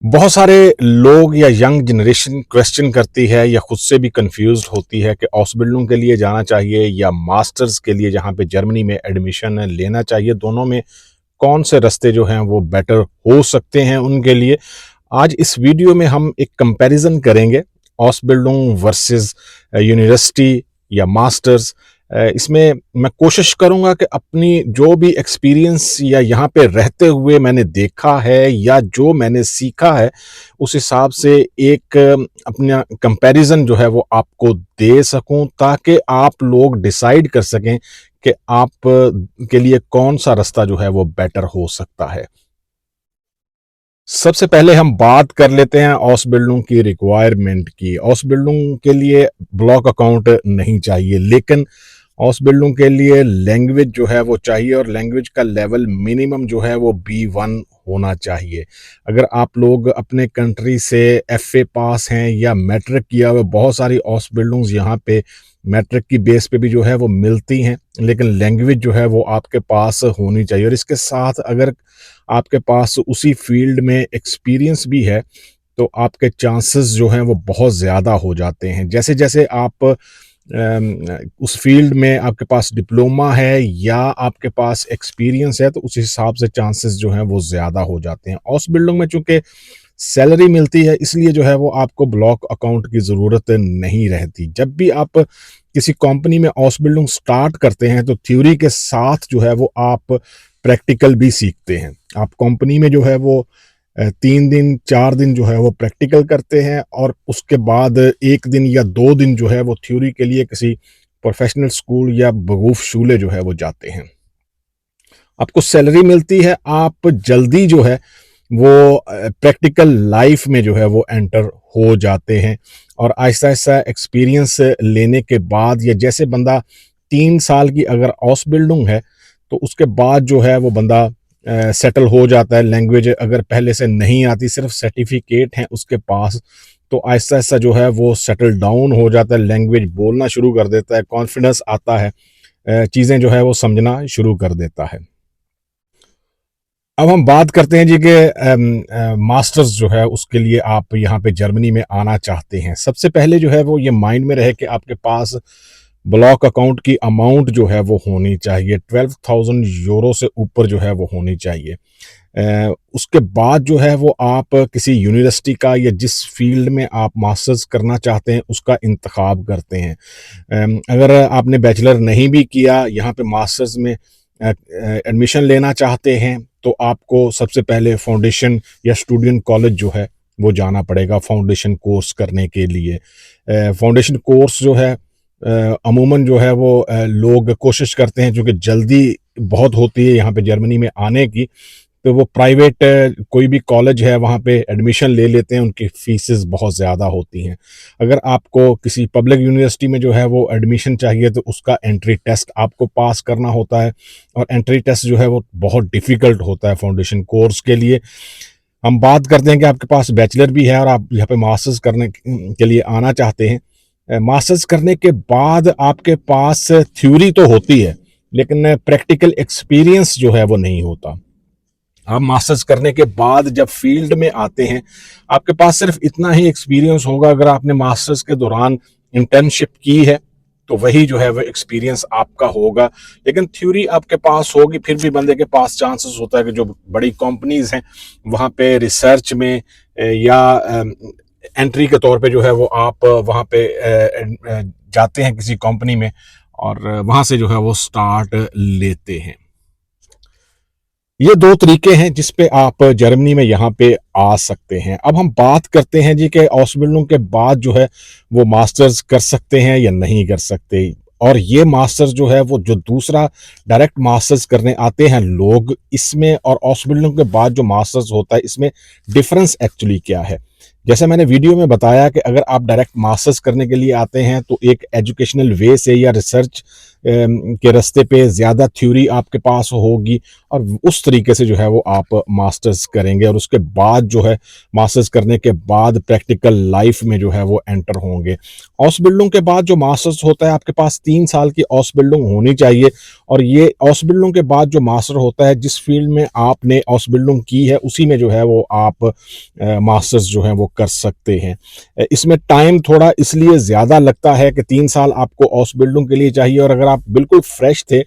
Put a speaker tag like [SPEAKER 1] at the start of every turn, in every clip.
[SPEAKER 1] बहुत सारे लोग या यंग जनरेशन क्वेश्चन करती है या खुद से भी कंफ्यूज्ड होती है कि ऑस्बिल्डिंग के लिए जाना चाहिए या मास्टर्स के लिए जहाँ पे जर्मनी में एडमिशन लेना चाहिए। दोनों में कौन से रास्ते जो हैं वो बेटर हो सकते हैं उनके लिए। आज इस वीडियो में हम एक कंपैरिजन करेंगे ऑस्बिल्डिंग वर्सेस यूनिवर्सिटी या मास्टर्स। इसमें मैं कोशिश करूंगा कि अपनी जो भी एक्सपीरियंस या यहाँ पे रहते हुए मैंने देखा है या जो मैंने सीखा है उस हिसाब से एक अपना कंपैरिजन जो है वो आपको दे सकूं, ताकि आप लोग डिसाइड कर सकें कि आप के लिए कौन सा रास्ता जो है वो बेटर हो सकता है। सबसे पहले हम बात कर लेते हैं ऑस्बिल्डिंग की रिक्वायरमेंट की। ऑस्बिल्डिंग के लिए ब्लॉक अकाउंट नहीं चाहिए, लेकिन ऑस्बिल्डिंग के लिए लैंग्वेज जो है वो चाहिए और लैंग्वेज का लेवल मिनिमम जो है वो B1 होना चाहिए। अगर आप लोग अपने कंट्री से FA पास हैं या मैट्रिक किया हुआ, बहुत सारी ऑस्बिल्डिंग्स यहाँ पे मैट्रिक की बेस पे भी जो है वो मिलती हैं, लेकिन लैंग्वेज जो है वो आपके पास होनी चाहिए। और इसके साथ अगर आपके पास उसी फील्ड में एक्सपीरियंस भी है तो आपके चांसेस जो हैं वो बहुत ज़्यादा हो जाते हैं। जैसे जैसे आप उस फील्ड में आपके पास डिप्लोमा है या आपके पास एक्सपीरियंस है तो उस हिसाब से चांसेस जो हैं वो ज़्यादा हो जाते हैं। ऑस्बिल्डिंग में चूंकि सैलरी मिलती है इसलिए जो है वो आपको ब्लॉक अकाउंट की ज़रूरत नहीं रहती। जब भी आप किसी कंपनी में ऑस्बिल्डिंग स्टार्ट करते हैं तो थ्योरी के साथ जो है वो आप प्रैक्टिकल भी सीखते हैं। आप कंपनी में जो है वो 3 दिन 4 दिन जो है वो प्रैक्टिकल करते हैं और उसके बाद 1 दिन या 2 दिन जो है वो थ्योरी के लिए किसी प्रोफेशनल स्कूल या बगूफ शूले जो है वो जाते हैं। आपको सैलरी मिलती है, आप जल्दी जो है वो प्रैक्टिकल लाइफ में जो है वो एंटर हो जाते हैं और आहिस्ता आहिस्ता एक्सपीरियंस लेने के बाद या जैसे बंदा 3 साल की अगर ऑस्बिल्डिंग है तो उसके बाद जो है वो बंदा सेटल हो जाता है। लैंग्वेज अगर पहले से नहीं आती, सिर्फ सर्टिफिकेट हैं उसके पास, तो आहिस्ता आहिस्ता जो है वो सेटल डाउन हो जाता है, लैंग्वेज बोलना शुरू कर देता है, कॉन्फिडेंस आता है, चीज़ें जो है वो समझना शुरू कर देता है। अब हम बात करते हैं जी कि मास्टर्स जो है उसके लिए आप यहाँ पे जर्मनी में आना चाहते हैं। सबसे पहले जो है वो ये माइंड में रहे कि आपके पास ब्लॉक अकाउंट की अमाउंट जो है वो होनी चाहिए, 12,000 यूरो से ऊपर जो है वो होनी चाहिए। उसके बाद जो है वो आप किसी यूनिवर्सिटी का या जिस फील्ड में आप मास्टर्स करना चाहते हैं उसका इंतखाब करते हैं। अगर आपने बैचलर नहीं भी किया, यहाँ पे मास्टर्स में एडमिशन लेना चाहते हैं तो आपको सबसे पहले फाउंडेशन या स्टूडेंट कॉलेज जो है वो जाना पड़ेगा फाउंडेशन कोर्स करने के लिए। फाउंडेशन कोर्स जो है अमूमन जो है वो लोग कोशिश करते हैं, क्योंकि जल्दी बहुत होती है यहाँ पे जर्मनी में आने की, तो वो प्राइवेट कोई भी कॉलेज है वहाँ पे एडमिशन ले लेते हैं, उनकी फीसेस बहुत ज़्यादा होती हैं। अगर आपको किसी पब्लिक यूनिवर्सिटी में जो है वो एडमिशन चाहिए तो उसका एंट्री टेस्ट आपको पास करना होता है और एंट्री टेस्ट जो है वो बहुत डिफ़िकल्ट होता है फाउंडेशन कोर्स के लिए। हम बात करते हैं कि आपके पास बैचलर भी है और आप यहाँ पे मास्टर्स करने के लिए आना चाहते हैं। मास्टर्स करने के बाद आपके पास थ्योरी तो होती है लेकिन प्रैक्टिकल एक्सपीरियंस जो है वो नहीं होता। आप मास्टर्स करने के बाद जब फील्ड में आते हैं आपके पास सिर्फ इतना ही एक्सपीरियंस होगा, अगर आपने मास्टर्स के दौरान इंटर्नशिप की है तो वही जो है वो एक्सपीरियंस आपका होगा, लेकिन थ्योरी आपके पास होगी। फिर भी बंदे के पास चांसेस होता है कि जो बड़ी कंपनीज हैं वहाँ पे रिसर्च में या एंट्री के तौर पे जो है वो आप वहाँ पे जाते हैं किसी कंपनी में और वहाँ से जो है वो स्टार्ट लेते हैं। ये 2 तरीके हैं जिस पे आप जर्मनी में यहाँ पे आ सकते हैं। अब हम बात करते हैं जी कि ऑस्बिल्डिंग के बाद जो है वो मास्टर्स कर सकते हैं या नहीं कर सकते। और ये मास्टर्स जो है वो जो दूसरा डायरेक्ट मास्टर्स करने आते हैं लोग, इसमें और ऑस्बिल्डिंग के बाद जो मास्टर्स होता है इसमें डिफरेंस एक्चुअली क्या है। जैसे मैंने वीडियो में बताया कि अगर आप डायरेक्ट मास्टर्स करने के लिए आते हैं तो एक एजुकेशनल वे से या रिसर्च के रास्ते पे ज़्यादा थ्योरी आपके पास होगी और उस तरीके से जो है वो आप मास्टर्स करेंगे और उसके बाद जो है मास्टर्स करने के बाद प्रैक्टिकल लाइफ में जो है वो एंटर होंगे। ऑसबिल्डिंग के बाद जो मास्टर्स होता है आपके पास 3 साल की ऑसबिल्डिंग होनी चाहिए और ये ऑसबिल्डिंग के बाद जो मास्टर होता है जिस फील्ड में आपने ऑसबिल्डिंग की है उसी में जो है वो आप मास्टर्स जो है वो कर सकते हैं। इसमें टाइम थोड़ा इसलिए ज़्यादा लगता है कि 3 साल आपको ऑसबिल्डिंग के लिए चाहिए और अगर आप बिल्कुल फ्रेश थे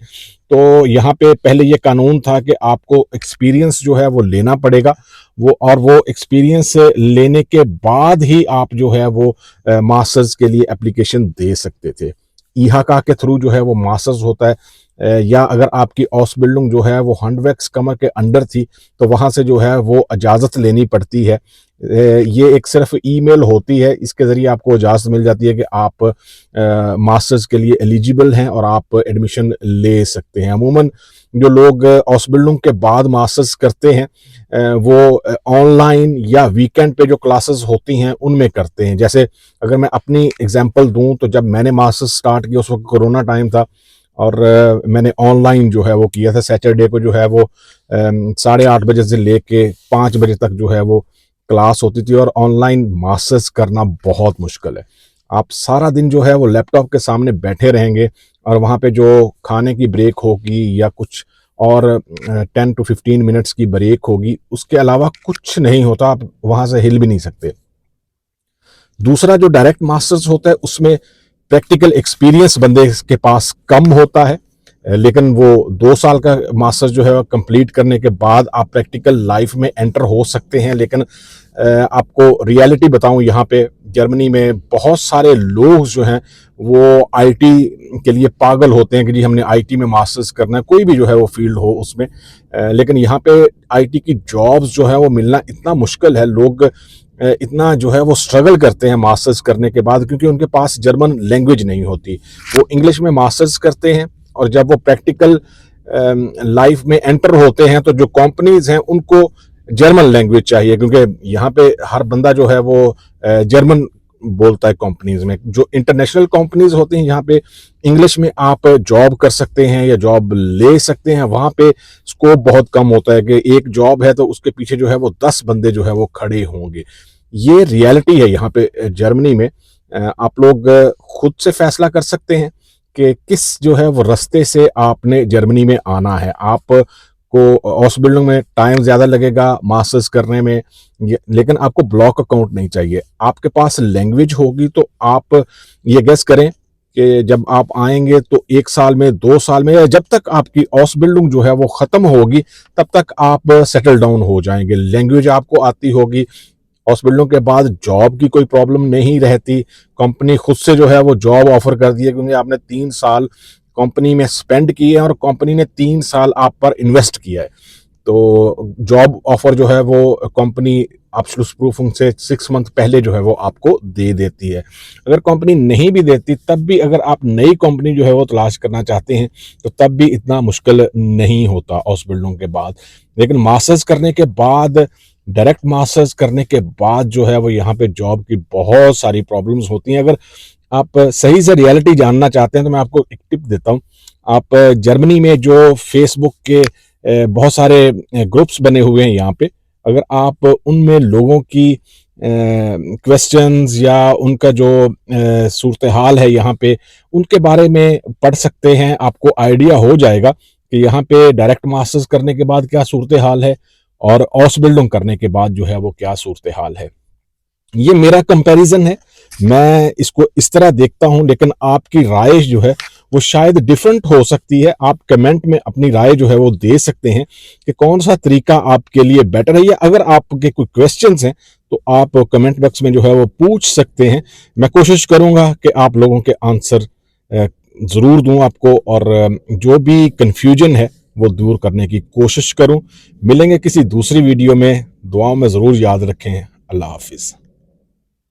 [SPEAKER 1] तो यहाँ पे पहले ये कानून था कि आपको एक्सपीरियंस जो है वो लेना पड़ेगा वो एक्सपीरियंस लेने के बाद ही आप जो है वो मास्टर्स के लिए एप्लीकेशन दे सकते थे। ईहाका के थ्रू जो है वो मास्टर्स होता है या अगर आपकी ऑसबिल्डिंग जो है वो हंडवैक्स कमर के अंडर थी तो वहाँ से जो है वो इजाज़त लेनी पड़ती है। ये एक सिर्फ ईमेल होती है, इसके ज़रिए आपको इजाज़त मिल जाती है कि आप मास्टर्स के लिए एलिजिबल हैं और आप एडमिशन ले सकते हैं। अमूमन जो लोग ऑसबिल्डिंग के बाद मास्टर्स करते हैं वो ऑनलाइन या वीकेंड पे जो क्लासेस होती हैं उनमें करते हैं। जैसे अगर मैं अपनी एग्जांपल दूं तो जब मैंने मास्टर्स स्टार्ट किया उस वक्त कोरोना टाइम था और मैंने ऑनलाइन जो है वो किया था। सैटरडे को जो है वो 8:30 बजे से लेके 5 बजे तक जो है वो क्लास होती थी और ऑनलाइन मास्टर्स करना बहुत मुश्किल है। आप सारा दिन जो है वो लैपटॉप के सामने बैठे रहेंगे और वहाँ पे जो खाने की ब्रेक होगी या कुछ और 10 to 15 मिनट्स की ब्रेक होगी, उसके अलावा कुछ नहीं होता, आप वहाँ से हिल भी नहीं सकते। दूसरा जो डायरेक्ट मास्टर्स होता है उसमें प्रैक्टिकल एक्सपीरियंस बंदे के पास कम होता है, लेकिन वो 2 साल का मास्टर्स जो है कंप्लीट करने के बाद आप प्रैक्टिकल लाइफ में एंटर हो सकते हैं। लेकिन आपको रियलिटी बताऊं, यहाँ पे जर्मनी में बहुत सारे लोग जो हैं वो आईटी के लिए पागल होते हैं कि जी हमने आईटी में मास्टर्स करना है, कोई भी जो है वो फील्ड हो उसमें। लेकिन यहाँ पे आईटी की जॉब्स जो है वो मिलना इतना मुश्किल है, लोग इतना जो है वो स्ट्रगल करते हैं मास्टर्स करने के बाद क्योंकि उनके पास जर्मन लैंग्वेज नहीं होती। वो इंग्लिश में मास्टर्स करते हैं और जब वो प्रैक्टिकल लाइफ में एंटर होते हैं तो जो कंपनीज हैं उनको जर्मन लैंग्वेज चाहिए क्योंकि यहाँ पे हर बंदा जो है वो जर्मन बोलता है। कंपनीज में जो इंटरनेशनल कंपनीज होती हैं यहाँ पे इंग्लिश में आप जॉब कर सकते हैं या जॉब ले सकते हैं। वहाँ पे स्कोप बहुत कम होता है कि एक जॉब है तो उसके पीछे जो है वो 10 बंदे जो है वो खड़े होंगे। ये रियलिटी है यहाँ पे जर्मनी में। आप लोग खुद से फैसला कर सकते हैं कि किस जो है वो रास्ते से आपने जर्मनी में आना है। आप को ऑसबिल्डिंग में टाइम ज़्यादा लगेगा मास्टर्स करने में, लेकिन आपको ब्लॉक अकाउंट नहीं चाहिए। आपके पास लैंग्वेज होगी तो आप ये गेस करें कि जब आप आएंगे तो 1 साल में 2 साल में या जब तक आपकी ऑसबिल्डिंग जो है वो ख़त्म होगी तब तक आप सेटल डाउन हो जाएंगे। लैंग्वेज आपको आती होगी, हॉस्पिटलों के बाद जॉब की कोई प्रॉब्लम नहीं रहती। कंपनी खुद से जो है वो जॉब ऑफर कर दी है क्योंकि आपने 3 साल कंपनी में स्पेंड किए हैं और कंपनी ने 3 साल आप पर इन्वेस्ट किया है। तो जॉब ऑफर जो है वो कंपनी एब्सोल्यूट प्रूफ से 6 मंथ पहले जो है वो आपको दे देती है। अगर कंपनी नहीं भी देती तब भी अगर आप नई कंपनी जो है वो तलाश करना चाहते हैं तो तब भी इतना मुश्किल नहीं होता हॉस्पिटलों के बाद। लेकिन मास्टर्स करने के बाद, डायरेक्ट मास्टर्स करने के बाद जो है वो यहाँ पे जॉब की बहुत सारी प्रॉब्लम्स होती हैं। अगर आप सही से रियलिटी जानना चाहते हैं तो मैं आपको एक टिप देता हूँ। आप जर्मनी में जो फेसबुक के बहुत सारे ग्रुप्स बने हुए हैं यहाँ पे, अगर आप उनमें लोगों की क्वेश्चंस या उनका जो सूरत हाल है यहाँ पे उनके बारे में पढ़ सकते हैं। आपको आइडिया हो जाएगा कि यहाँ पे डायरेक्ट मास्टर्स करने के बाद क्या सूरत हाल है और ऑसबिल्डिंग करने के बाद जो है वो क्या सूरत हाल है। ये मेरा कंपैरिजन है, मैं इसको इस तरह देखता हूं, लेकिन आपकी राय जो है वो शायद डिफरेंट हो सकती है। आप कमेंट में अपनी राय जो है वो दे सकते हैं कि कौन सा तरीका आपके लिए बेटर है, या अगर आपके कोई क्वेश्चंस हैं तो आप कमेंट बॉक्स में जो है वो पूछ सकते हैं। मैं कोशिश करूंगा कि आप लोगों के आंसर जरूर दूं आपको और जो भी कंफ्यूजन है वो दूर करने की कोशिश करूं। मिलेंगे किसी दूसरी वीडियो में, दुआओं में जरूर याद रखें। अल्लाह हाफिज।